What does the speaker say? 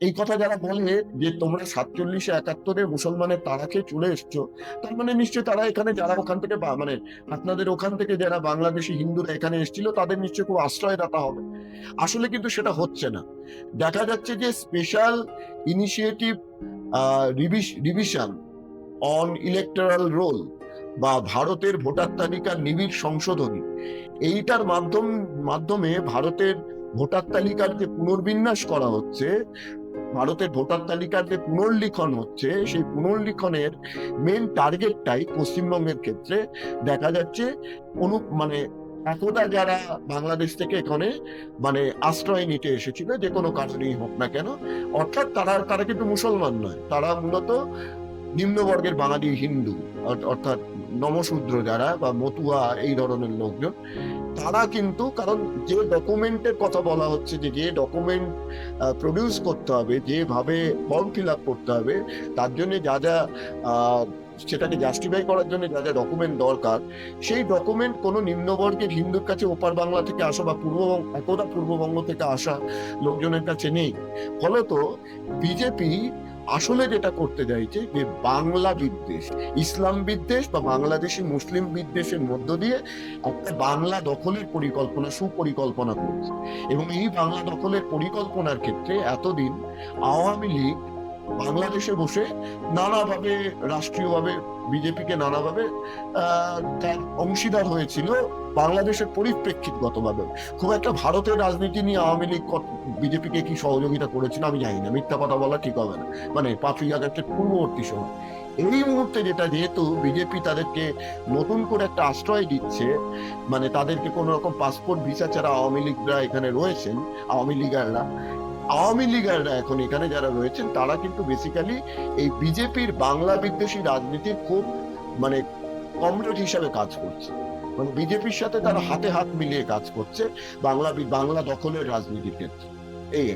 এই কথা যারা বলে যে তোমরা 47-71 মুসলমানের তাড়া খেয়ে চলে এসছো, তার মানে নিশ্চয়ই তারা এখানে যারা ওখান থেকে মানে আপনাদের ওখান থেকে যারা বাংলাদেশি হিন্দুরা এখানে এসেছিল তাদের নিশ্চয়ই খুব আশ্রয়দাতা হবে। আসলে কিন্তু সেটা হচ্ছে না। দেখা যাচ্ছে যে special initiative revision on electoral role বা ভারতের ভোটার তালিকার নিবিড় সংশোধনী, এইটার মাধ্যমে ভারতের ভোটার তালিকার যে পুনর্বিন্যাস করা হচ্ছে, ভারতের ভোটার তালিকার যে পুনর্লিখন হচ্ছে, সেই পুনর্লিখনের মেন টার্গেটটাই পশ্চিমবঙ্গের ক্ষেত্রে দেখা যাচ্ছে মানে একদা যারা বাংলাদেশ থেকে এখানে মানে আশ্রয় নিতে এসেছিল যে কোনো কারণেই হোক না কেন, অর্থাৎ তারা তারা কিন্তু মুসলমান নয়, তারা মূলত নিম্নবর্গের বাঙালি হিন্দু, অর্থাৎ নমশূদ্র যারা বা মতুয়া এই ধরনের লোকজন, তারা কিন্তু কারণ যে ডকুমেন্টের কথা বলা হচ্ছে যে যে ডকুমেন্ট প্রডিউস করতে হবে, যেভাবে ফর্ম ফিল আপ করতে হবে, তার জন্য যা যা সেটাকে জাস্টিফাই করার জন্য যা যা ডকুমেন্ট দরকার, সেই ডকুমেন্ট কোনো নিম্নবর্গের হিন্দুর কাছে ওপার বাংলা থেকে আসা বা একদা পূর্ববঙ্গ থেকে আসা লোকজনের কাছে নেই। ফলত বিজেপি আসলে যেটা করতে চাইছে যে বাংলা বিদ্বেষ, ইসলাম বিদ্বেষ বা বাংলাদেশি মুসলিম বিদ্বেষের মধ্য দিয়ে একটা বাংলা দখলের পরিকল্পনা, সুপরিকল্পনা করছে। এবং এই বাংলা দখলের পরিকল্পনার ক্ষেত্রে এতদিন আওয়ামী লীগ বাংলাদেশে বসে নানাভাবে রাষ্ট্রীয়ভাবে বিজেপিকে নানাভাবে তার অংশীদার হয়েছিল বাংলাদেশের পরিপ্রেক্ষিতগতভাবে। খুব একটা ভারতের রাজনীতি নিয়ে আওয়ামী লীগ বিজেপিকে কি সহযোগিতা করেছিল আমি জানি না, মিথ্যা কথা বলা ঠিক হবে না, মানে 5ই আগস্টের পূর্ববর্তী সময়। এই মুহূর্তে যেটা, যেহেতু বিজেপি তাদেরকে নতুন করে একটা আশ্রয় দিচ্ছে, মানে তাদেরকে কোন রকম পাসপোর্ট ভিসা ছাড়া আওয়ামী লীগরা এখানে রয়েছেন, আওয়ামী লীগাররা এখন এখানে যারা রয়েছেন তারা কিন্তু বেসিক্যালি এই বিজেপির বাংলা বিদ্বেষী রাজনীতির খুব মানে কমরেড হিসাবে কাজ করছে। মানে বিজেপির সাথে তারা হাতে হাত মিলিয়ে কাজ করছে বাংলা দখলের রাজনীতির ক্ষেত্রে। এই